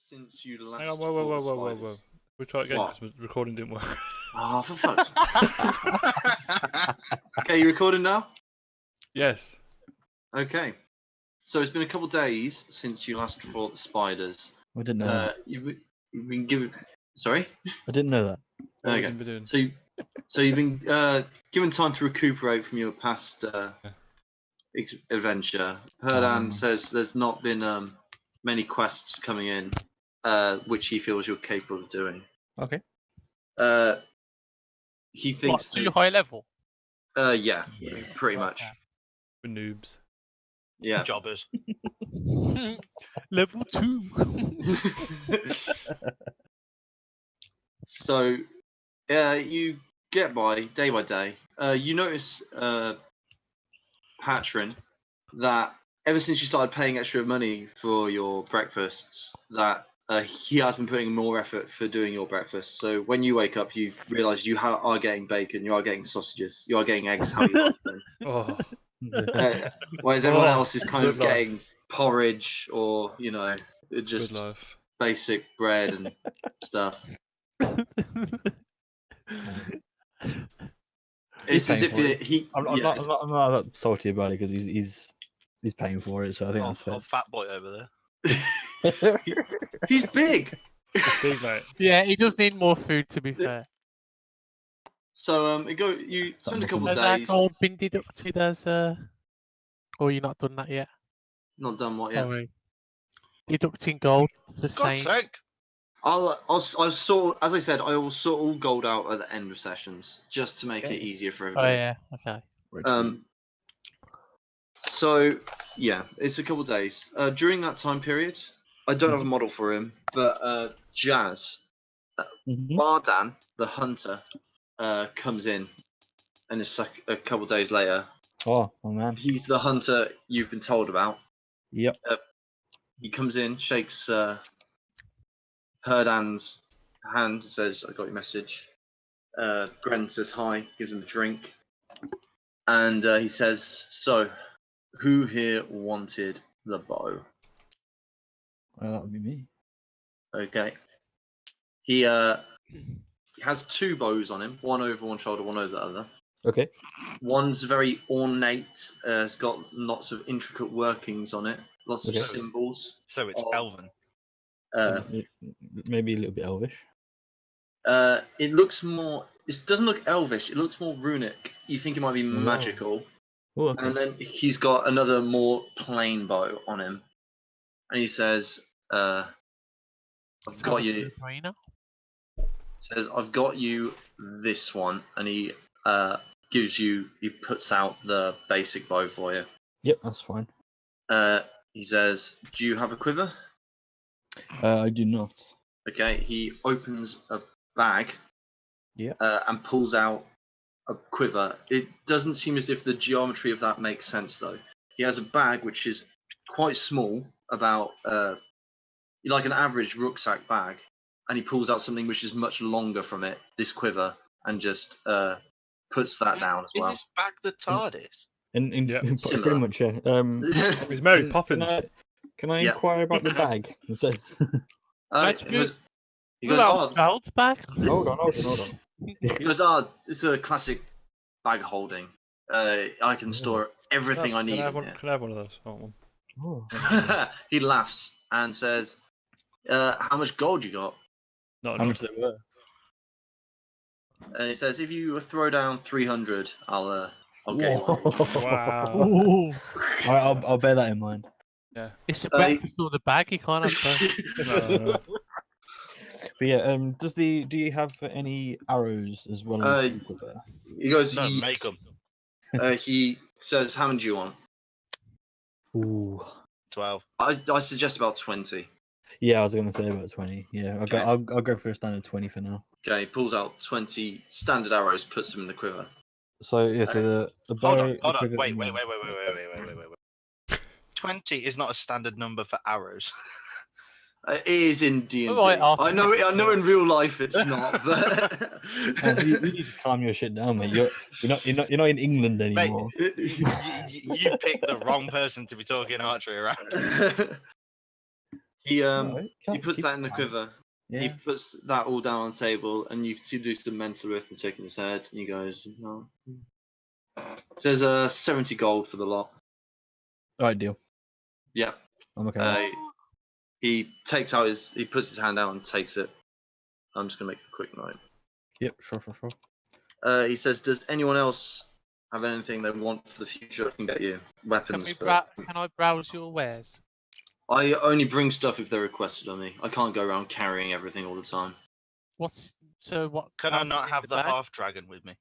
since you last. Hang on, whoa. We'll try it again because the recording didn't work. Oh, for fuck's sake. Okay, you recording now? Yes. Okay. So it's been a couple of days since you last fought the spiders. I didn't know that. You've been given. Sorry? I didn't know that. What Okay. have we been doing? So you've been given time to recuperate from your past adventure. Herdan says there's not been many quests coming in, which he feels you're capable of doing. Okay. He thinks too high level? Yeah, pretty much. We're noobs. Yeah. Jobbers. Level 2. So, you get by day. You notice, Patron, that ever since you started paying extra money for your breakfasts, that he has been putting more effort for doing your breakfast. So when you wake up, you realise you are getting bacon, you are getting sausages, you are getting eggs. How you like them. Oh, Whereas everyone else is kind of good life. getting porridge or just good life. basic bread and stuff. It's as if I'm not salty about it because he's paying for it, so I think that's fair. Old fat boy over there. He's big. Big mate. Yeah, he does need more food, to be fair. So you spend a couple of Has that days. gold been deducted as or you're not done that yet? Not done what yet? Sorry. Deducting gold for God's staying. sake! I'll sort, as I said, I will sort all gold out at the end of sessions just to make it easier for Oh everybody. yeah, okay. So yeah, it's a couple of days. During that time period, I don't have a model for him, but Jazz, Bardan, the hunter, comes in, and it's like a couple of days later. Oh man. He's the hunter you've been told about. Yep. He comes in, shakes Herdan's hand, says, "I got your message." Gren says hi, gives him a drink, and he says, "So, who here wanted the bow?" Well, that would be me. Okay. He has two bows on him, one over one shoulder, one over the other. Okay. One's very ornate. It's got lots of intricate workings on it, lots of symbols. So it's Elven. Maybe a little bit elvish. It looks more. It doesn't look elvish. It looks more runic. You think it might be magical. Oh, okay. And then he's got another more plain bow on him, and he says, "I've got you." Says, "I've got you this one," and he he puts out the basic bow for you. Yep, that's fine. He says, "Do you have a quiver?" I do not. Okay, he opens a bag. Yeah. And pulls out a quiver. It doesn't seem as if the geometry of that makes sense, though. He has a bag which is quite small, about like an average rucksack bag, and he pulls out something which is much longer from it, this quiver, and just puts that down as well. Is this bag the TARDIS? Pretty much, yeah. He's Mary Poppins. Can I inquire about the bag? He goes, child's bag? Hold on. He goes, it's a classic bag holding. I can store everything I need. Can I have one of those? I want one. Oh. He laughs and says, "How much gold you got?" Not How much they were? And he says, "If you throw down 300, I'll get you." Wow. I'll bear that in mind. Yeah. It's a breakfast or the bag, you can't have both. No. But yeah, do you have any arrows as well as the quiver? He goes, No, make them. He says, "How many do you want?" Ooh. 12. I suggest about 20. Yeah, I was gonna say about 20. Yeah, I'll go for a standard 20 for now. Okay, he pulls out 20 standard arrows, puts them in the quiver. So yeah, so the bow. Hold on. Wait. 20 is not a standard number for arrows. It is in D&D. Right, I know in real life it's not, but you need to calm your shit down, mate. You're not in England anymore. Mate, you picked the wrong person to be talking archery around. He Alright, he can't puts keep that in the it. quiver. Yeah. He puts that all down on the table, and you can see do some mental arithmetic in his head, and he goes, "No." Says 70 gold for the lot. Alright, deal. Yeah. I'm okay. with that. He puts his hand out and takes it. I'm just gonna make a quick note. Yep, sure. He says, "Does anyone else have anything they want for the future? I can get you weapons, but Can I browse your wares? I only bring stuff if they're requested on me. I can't go around carrying everything all the time." What Can I else is not in have the bag? half dragon with me?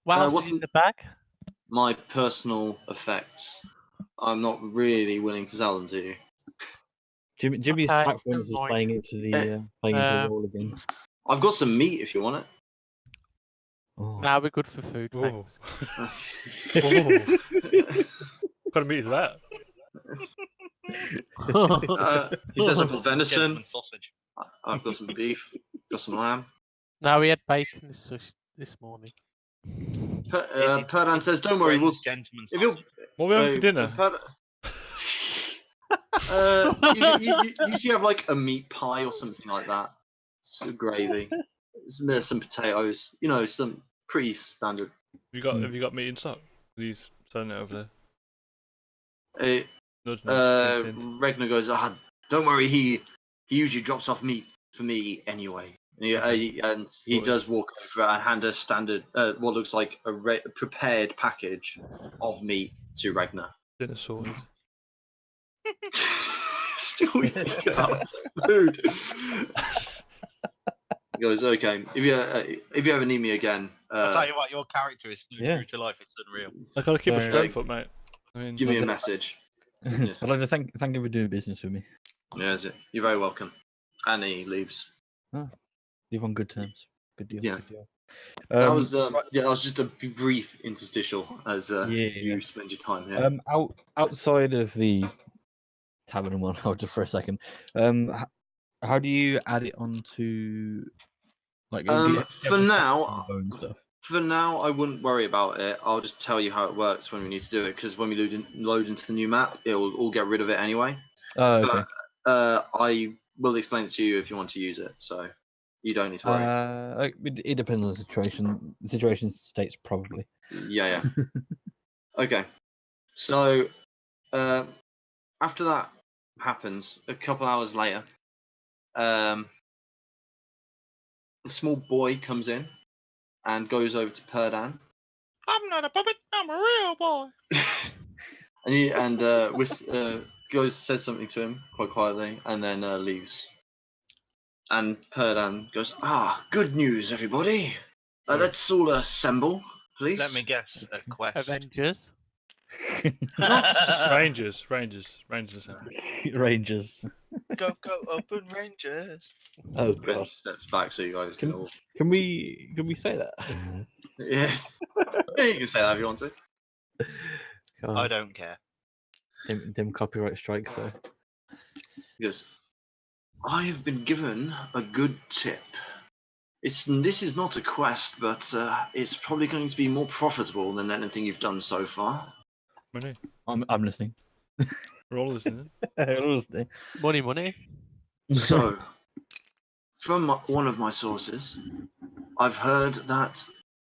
What else what's is in the bag? My personal effects. I'm not really willing to sell them to you. Jimmy's Okay, tactfulness never is mind. playing into the role again. I've got some meat if you want Oh. Now we're good for food, Ooh. thanks. it. What kind of meat is that? He says, "I've got venison. Gentleman sausage. I've got some beef. Got some lamb." No, we had bacon this morning. Perdan says, "Don't worry, we'll." Gentleman If you'll, sausage. What are we having for dinner? you usually have like a meat pie or something like that. Some gravy, some potatoes. You know, some pretty standard. Have you got meat in stock? He's selling it over there. Uh, Nudge, nudge, hint, hint. Regner goes, "Don't worry, he usually drops off meat for me anyway." And he does walk over and hand a standard, what looks like a prepared package of meat to Regner. Dinner sorted. Still eating about food. He goes, "Okay, if you ever need me again, I'll tell you what, your character is so Yeah. true to life, it's unreal. I gotta keep my So, strength up, mate. I mean, give me a message." I'd like to thank you for doing business with me. Yeah, you're very welcome. And he leaves. Leave on good terms. Good deal. Yeah. Good deal. That was that was just a brief interstitial as Yeah. you spend your time here. Outside of the tavern one, just for a second. How do you add it onto like? Do you have For the now, stats and bone stuff? For now, I wouldn't worry about it. I'll just tell you how it works when we need to do it, because when we load into the new map, it will all get rid of it anyway. Oh, okay. But I will explain it to you if you want to use it, so you don't need to worry. It depends on the situation. The situation states probably. Yeah. Okay. So after that happens, a couple hours later, a small boy comes in and goes over to Perdan. I'm not a puppet, I'm a real boy. Goes says something to him quite quietly, and then leaves. And Perdan goes, "Good news, everybody. Let's all assemble, please." Let me guess, a quest. Avengers. Rangers. Rangers. Go, open Rangers. Oh Ben god. steps back so you guys can all. Can we say that? Yes. Yeah, you can say that if you want to. I don't care. Them copyright strikes though. He goes, "I have been given a good tip. This is not a quest, but it's probably going to be more profitable than anything you've done so far." Money. I'm listening. We're all listening. I'm listening. Money. So, from one of my sources, I've heard that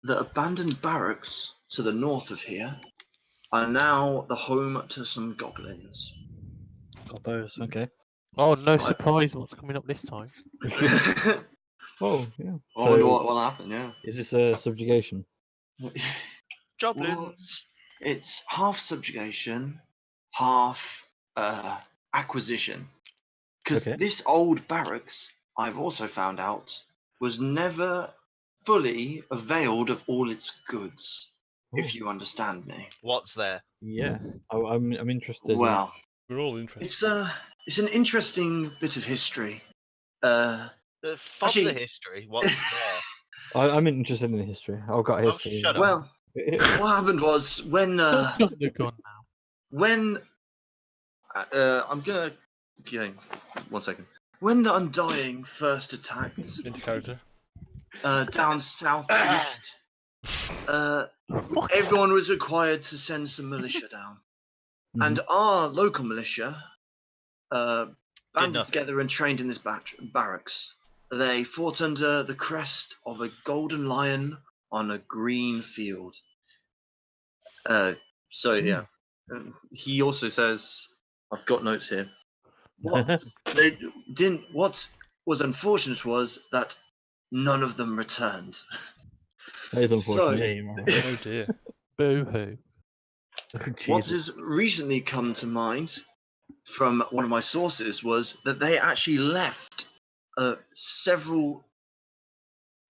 the abandoned barracks to the north of here are now the home to some goblins. Cabacus, okay. Oh, no surprise what's coming up this time. Oh yeah. I wonder what happened, yeah. Is this a subjugation? Joblins. Well, it's half subjugation, half acquisition. Because Okay. this old barracks, I've also found out, was never fully availed of all its goods, if you understand me. What's there? Yeah. I'm interested. Well, We're all interested. it's an interesting bit of history. Fuck Actually- the history. What's there? I'm interested in the history. I've got history. shut up. Well, what happened was when Don't jump the gun now. when I'm gonna okay, 1 second. When the Undying first attacked Into character. down southeast, Fuck's everyone was required to send some militia down, and our local militia banded nothing. together and trained in this barracks. They fought under the crest of a golden lion on a green field. So yeah, he also says, I've got notes here. What they didn't. What was unfortunate was that none of them returned. That is unfortunate. So- Yeah, you're right. Oh dear. Boo hoo. What Jesus. has recently come to mind from one of my sources was that they actually left a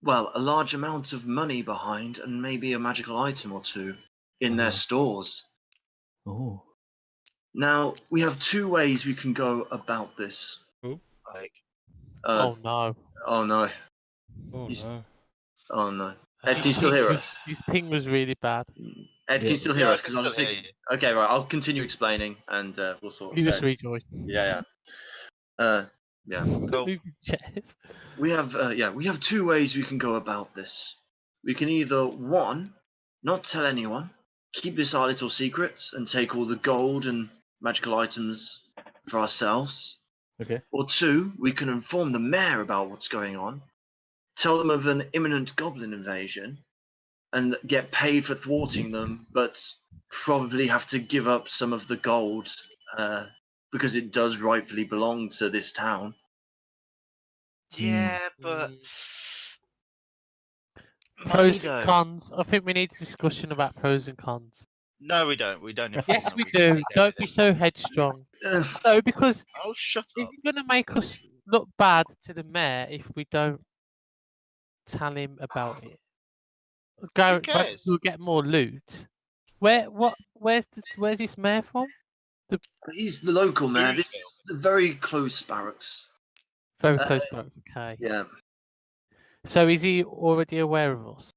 large amount of money behind and maybe a magical item or two in their stores. Oh. Now, we have two ways we can go about this. Like, Oh no. Oh no. Oh He's- no. Oh no. Ed, can you still hear us? His ping was really bad. Ed, can Yeah. you still hear Yeah, I us? can Because I'll still just hear okay, right. I'll continue explaining, and we'll sort. You just Ed. rejoin. Yeah. Yeah. Cool. Moving chairs. We have two ways we can go about this. We can either one, not tell anyone, keep this our little secret, and take all the gold and magical items for ourselves. Okay. Or two, we can inform the mayor about what's going on, tell them of an imminent goblin invasion, and get paid for thwarting them, but probably have to give up some of the gold because it does rightfully belong to this town. Yeah, but Pros money, and though. cons. I think we need a discussion about pros and cons. No, we don't. We don't. Yes, inform we them, just do. take Don't be everything. so headstrong. Uh, No, because Oh, shut if up. you're going to make us look bad to the mayor if we don't tell him about it, cares? we'll get more loot. Where's this mayor from? he's the local mayor. This Louisville. is the very close barracks. Very Uh, close by. Okay. Yeah. So is he already aware of us?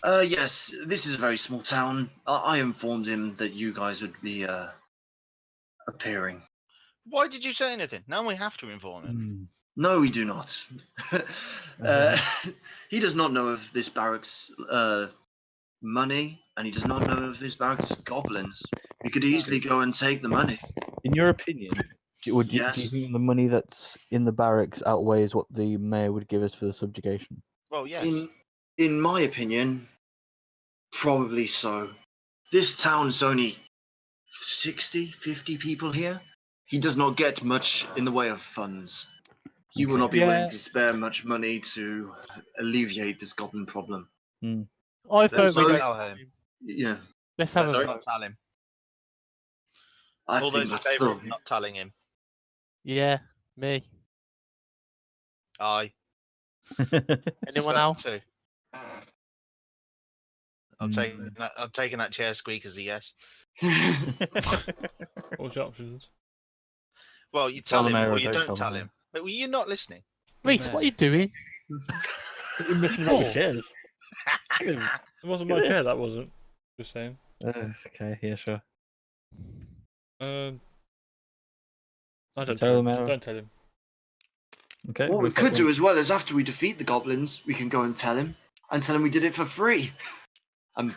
Yes, this is a very small town. I informed him that you guys would be appearing. Why did you say anything? Now we have to inform him. Hmm. No, we do not. He does not know of this barracks money, and he does not know of this barracks goblins. We could easily go and take the money. In your opinion, do you Yes. think the money that's in the barracks outweighs what the mayor would give us for the subjugation? Well, yes. In my opinion, probably so. This town's only 50 people here. He does not get much in the way of funds. He will Okay. not be Yeah. willing to spare much money to alleviate this goblin problem. I There's vote we no- don't Tell tell him. him. Yeah, Let's have a Let's Sorry? vote. not tell him. I All think those in that's favour the... of not telling him. Yeah, me. Aye. Anyone So, else? Two. I'm taking that chair squeak as a yes. What's the options? Well, you Tell tell the him mayor or or you don't don't tell tell the him. But you're not listening. Rhys, what are you doing? You're messing about with chairs. It wasn't my chair, that wasn't. Just saying. Okay, yeah, sure. I don't Tell tell the him. mayor. Don't tell him. Okay. What we we've got could do one. as well is after we defeat the goblins, we can go and tell him we did it for free. And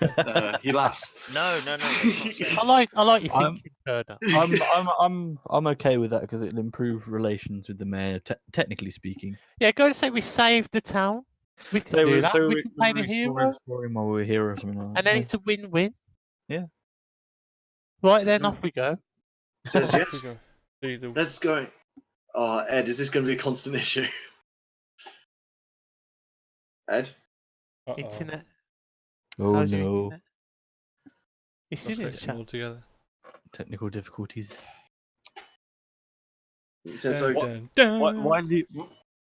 he laughs. No. That's not fair. I like your I'm- thinking, Perda. I'm okay with that because it'll improve relations with the mayor, technically speaking. Yeah, go and say we saved the town. We can do that. We can play the hero, exploring while we're here or something like that. and then Yeah. it's a win-win. Yeah. Right then, off we go. Says Off we yes. go. The Let's go. Oh, Ed, is this going to be a constant issue? Ed? Internet. Oh How's your no, internet? He's still in the chat. all together. technical difficulties. He says so. Dun, dun, dun.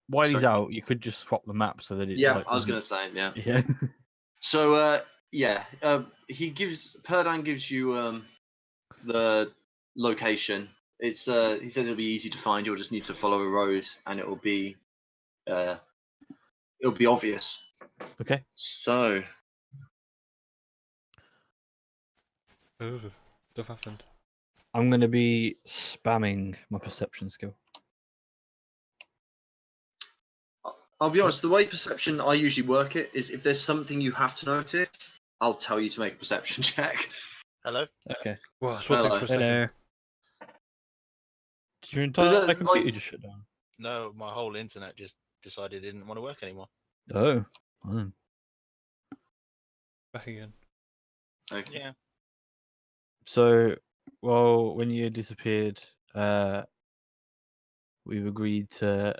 While he's Sorry. out, you could just swap the map so that it. Yeah, like, I was going doesn't- to say, yeah. Yeah. So, Perdan gives you the location. It's he says it'll be easy to find. You'll just need to follow a road, and it'll be obvious. Okay. So, Ooh, stuff happened. I'm gonna be spamming my perception skill. I'll be honest. The way perception I usually work it is if there's something you have to notice, I'll tell you to make a perception check. Hello? Okay. Well, swap things for a second. Your entire that, computer like- just shut down. No, my whole internet just decided it didn't want to work anymore. Oh. Oh. Back again. Okay. Yeah. So, well, when you disappeared, we've agreed to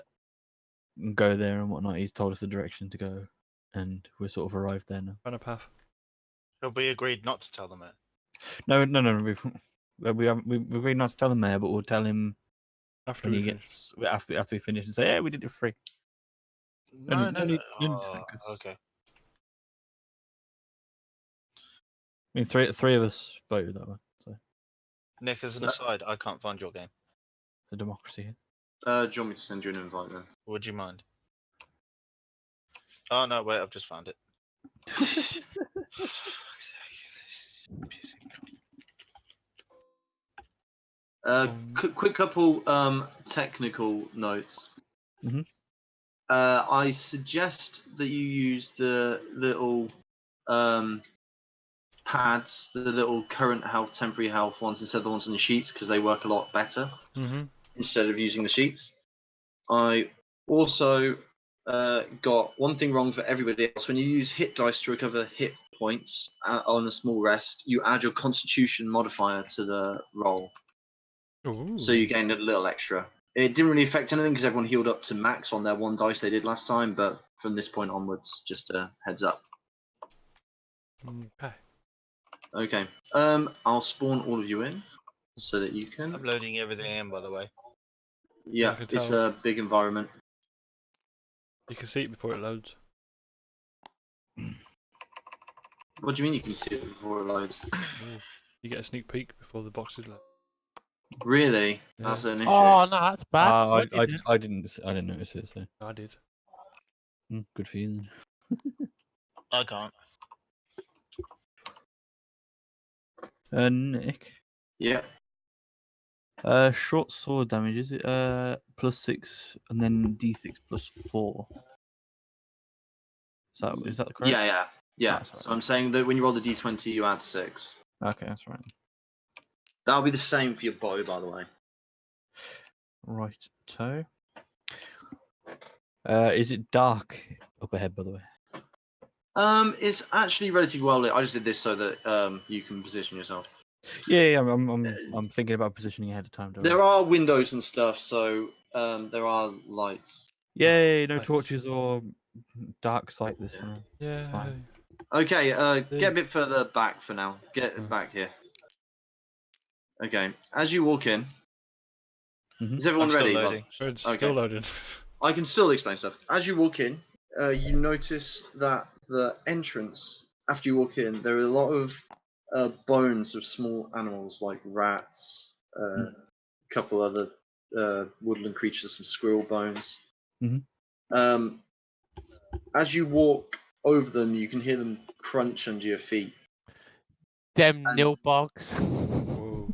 go there and whatnot. He's told us the direction to go, and we're sort of arrived there now. Find a path. But we agreed not to tell them it. No. We agreed not to tell the mayor, but we'll tell him After when we he finish. gets after we finish and say, "Yeah, we did it for free." No, no no, need- no. no need to thank us. Okay. I mean, three of us voted that way, so Nick, as an So- aside, I can't find your game. it's a democracy here. Do you want me to send you an invite then? Would you mind? Oh no, wait, I've just found it. Quick couple technical notes. Mhm. I suggest that you use the little pads, the little current health, temporary health ones instead of the ones on the sheets because they work a lot better Mm-hmm. instead of using the sheets. I also got one thing wrong for everybody else. When you use hit dice to recover hit points on a small rest, you add your Constitution modifier to the roll. Ooh. So you gained a little extra. It didn't really affect anything because everyone healed up to max on their one dice they did last time, but from this point onwards, just a heads up. Okay. Okay. I'll spawn all of you in so that you can. I'm loading everything in, by the way. Yeah, I can it's tell. a big environment. You can see it before it loads. What do you mean you can see it before it loads? Ooh. You get a sneak peek before the boxes load. Really? Yeah. That's an issue. Oh no, that's bad. I didn't notice it. So I did. good for you. I can't. Then. Nick, Yeah. short sword damage is it +6 and then d6 +4? Is that correct? Yeah. That's right. So I'm saying that when you roll the d20, you add 6. Okay, that's right. That'll be the same for your bow, by the way. Right toe. Is it dark up ahead, by the way? It's actually relatively well lit. I just did this so that you can position yourself. Yeah, I'm thinking about positioning ahead of time. Don't There worry. are windows and stuff, so there are lights. Yay, no Nice. torches or dark sight this Yeah. time. Yeah. fine. Okay, get a bit further back for now. Get Mm. back here. Okay, as you walk in, Mhm. is everyone I'm still ready? loading. So it's Okay. still loading. I can still explain stuff. As you walk in, you notice that the entrance, after you walk in, there are a lot of bones of small animals like rats, a couple other woodland creatures, some squirrel bones. Mhm. As you walk over them, you can hear them crunch under your feet. Dem And- nilbogs. Whoa.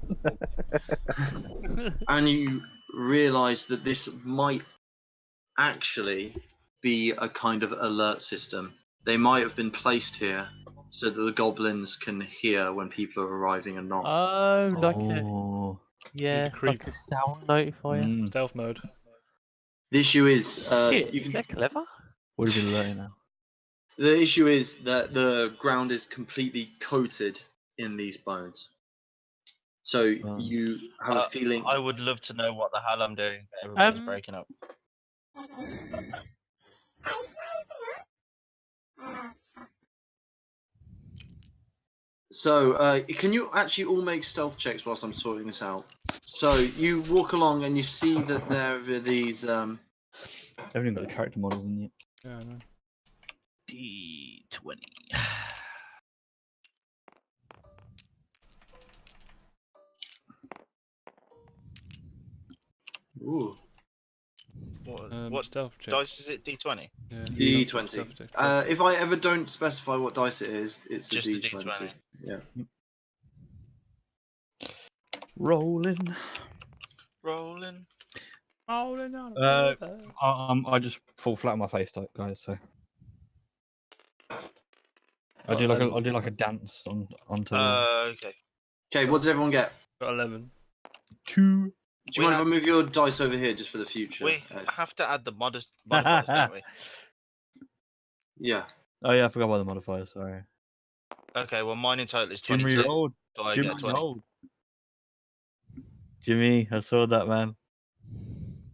And you realize that this might actually be a kind of alert system. They might have been placed here so that the goblins can hear when people are arriving and not. Oh, like a Oh. yeah, creep. like a sound notifier. Mm. Stealth mode. The issue is, Shit, you can. they're clever. Would have been alerting now. The issue is that the ground is completely coated in these bones. So you have a feeling. I would love to know what the hell I'm doing. Everybody's Um, breaking up. So, can you actually all make stealth checks whilst I'm sorting this out? So you walk along and you see that there are these. Haven't even got the character models in yet. Yeah, I know. D20. Ooh, What Stealth check. dice is it? D20? Yeah. D20. Stealth check. If I ever don't specify what dice it is, it's Just a a D20. D20. Yeah. Rolling. Rolling. Rolling on a Uh, river. I just fall flat on my face, guys. So I do Got like a dance onto Okay. Okay, what did everyone get? Got 11. 2. Do you mind if I move your dice over here just for the future? We have to add the modifiers, don't we? Yeah. Oh yeah, I forgot about the modifier. Sorry. Okay, well mine in total is Jimmy 22. rolled. So I Jimmy get 20. rolled. Jimmy, I saw that, man.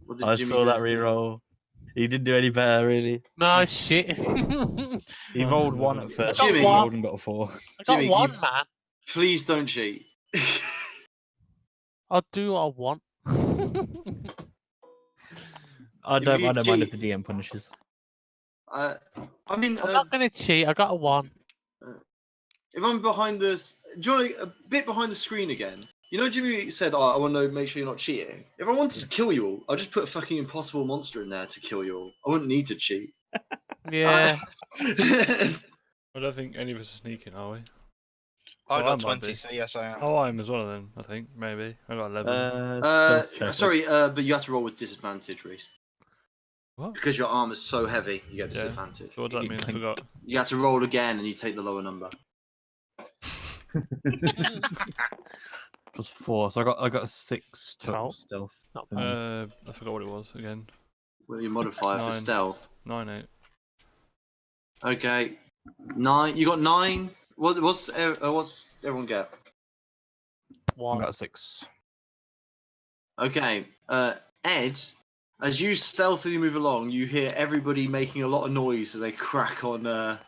What did I Jimmy saw do? that reroll. He didn't do any better, really. No shit. He Oh, rolled no, one no. at first. Jimmy. He rolled and got a 4. I got Jimmy, one, you- man. Please don't cheat. I'll do what I want. I If don't you mind if cheat- the DM punishes. I mean, I'm not gonna cheat. I got a 1. if I'm behind this, do you want a bit behind the screen again? You know, Jimmy said, "Oh, I want to make sure you're not cheating." If I wanted to kill you all, I'd just put a fucking impossible monster in there to kill you all. I wouldn't need to cheat. Yeah. I don't think any of us are sneaking, are we? I Well, I got might 20, be. so yes, I am. Oh, I am as well then, I think, maybe. I got 11. Stealth check. sorry, but you have to roll with disadvantage, Rhys. What? Because your armor's so heavy, you get Yeah. disadvantage. So what does that you mean? I think- forgot. You have to roll again, and you take the lower number. +4, so I got a 6 total 12. stealth. Not I forgot what it was again. What your modifier for 9. stealth? 9, 8. Okay, 9. You got 9. What's everyone get? I 1. got a 6. Okay, Ed, as you stealthily move along, you hear everybody making a lot of noise as they crack on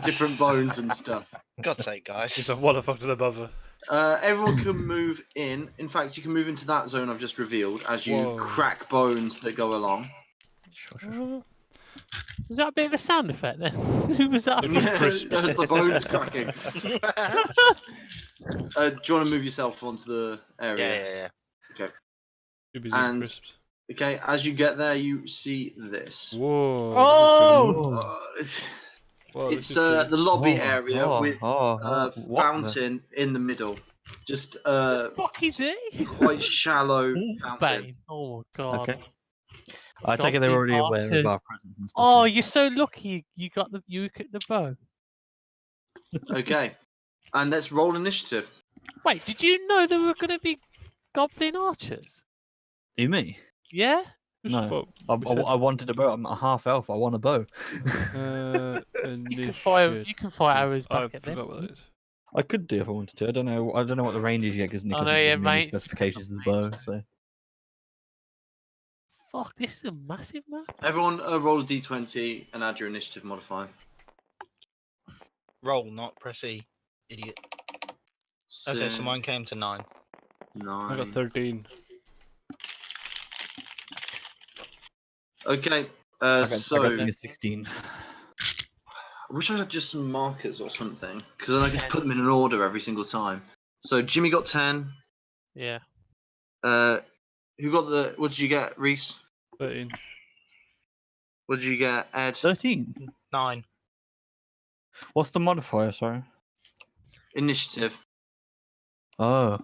different bones and stuff. God's sake, guys. It's like, what the fuck did I bother? Everyone can move in. In fact, you can move into that zone I've just revealed as you Whoa. crack bones that go along. Sure. Was that a bit of a sound effect then? Who was that? It just crisps. That's the bones cracking. Do you want to move yourself onto the area? Yeah. Too busy And- with crisps. Okay, as you get there, you see this. Whoa. Oh! Whoa, It's this is pretty. the lobby area with a what the- fountain in the middle. Just Fuck is it? quite shallow fountain. Bane. Oh my god. Okay. I take it they're already aware of Bastards. our presence and stuff. Oh, then. you're so lucky. You got the the bow. Okay, and let's roll initiative. Wait, did you know there were going to be goblin archers? You me? Yeah. No. What, we I wanted a bow. I'm a half elf. I want a bow. said, You can fire arrows I back at them. forgot what that is. I could do if I wanted to. I don't know what the range is yet because Nick I hasn't know, yeah, given me any mate. specifications of the bow. So Fuck, this is a massive map. Everyone roll a d20 and add your initiative modifier. Roll, not press E. Idiot. Okay, so mine came to 9. 9. I got 13. Okay, I so got a 16. I wish I had just some markers or something, because then I could put them in an order every single time. So Jimmy got 10. Yeah. Who got the? What did you get, Rhys? 13. What did you get, Ed? 13. 9. What's the modifier? Sorry. Initiative. Oh.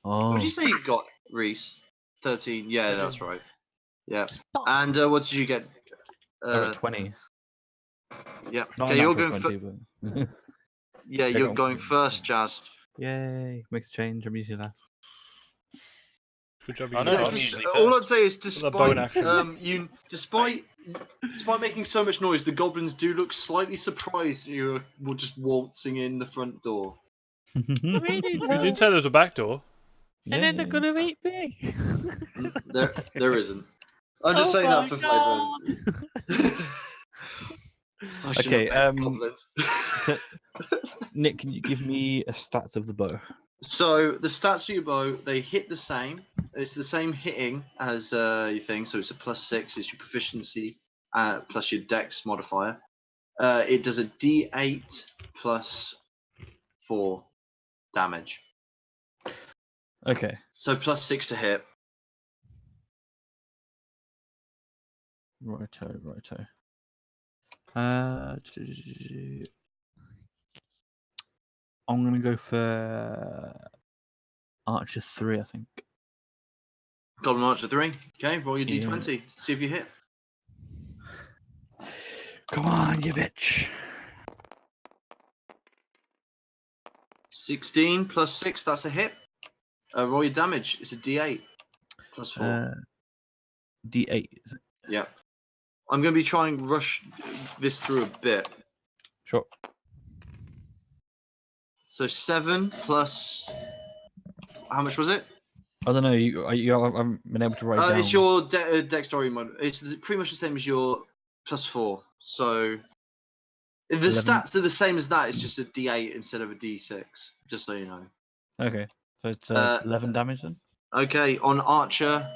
What did you say you got, Rhys? 13. Yeah, 13. that's right. Yeah. Stop. And what did you get? I got 20. Yeah. Not Okay, a you're natural going. 20, but Yeah, I you're got going 20. first, Jazz. Yay! Makes a change. I'm usually last. Good job. I You know, got I'm fast. usually All first. I'd say is, The bone despite despite making so much noise, the goblins do look slightly surprised you're just waltzing in the front door. Really You low. didn't say there was a back door. And then they're Yay. gonna eat me. There isn't. I'm just saying that for flavour. I shouldn't Okay, have made goblins. Nick, can you give me a stats of the bow? So the stats for your bow, they hit the same. It's the same hitting as your thing. So it's a +6. It's your proficiency plus your dex modifier. It does a D8 +4 damage. Okay. So +6 to hit. Righto. I'm gonna go for Archer 3, I think. Goblin Archer 3. Okay, roll your Yeah. D20. See if you hit. Come on, you bitch. 16 +6. That's a hit. Roll your damage. It's a D8 plus 4. D8. Is it? Yeah. I'm going to be trying to rush this through a bit. Sure. So 7 plus. How much was it? I don't know. You haven't been able to write down. It's your dexterity mod. It's pretty much the same as your plus 4. So the 11. stats are the same as that. It's just a D8 instead of a D6. Just so you know. Okay, so it's 11 damage then. Okay, on Archer,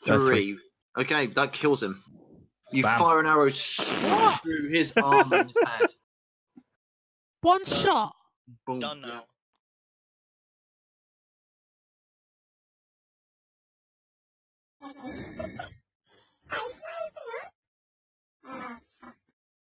3. Okay, that kills him. You Bam. fire an arrow straight through his arm and his head. One shot. Boom. Done Yeah. now.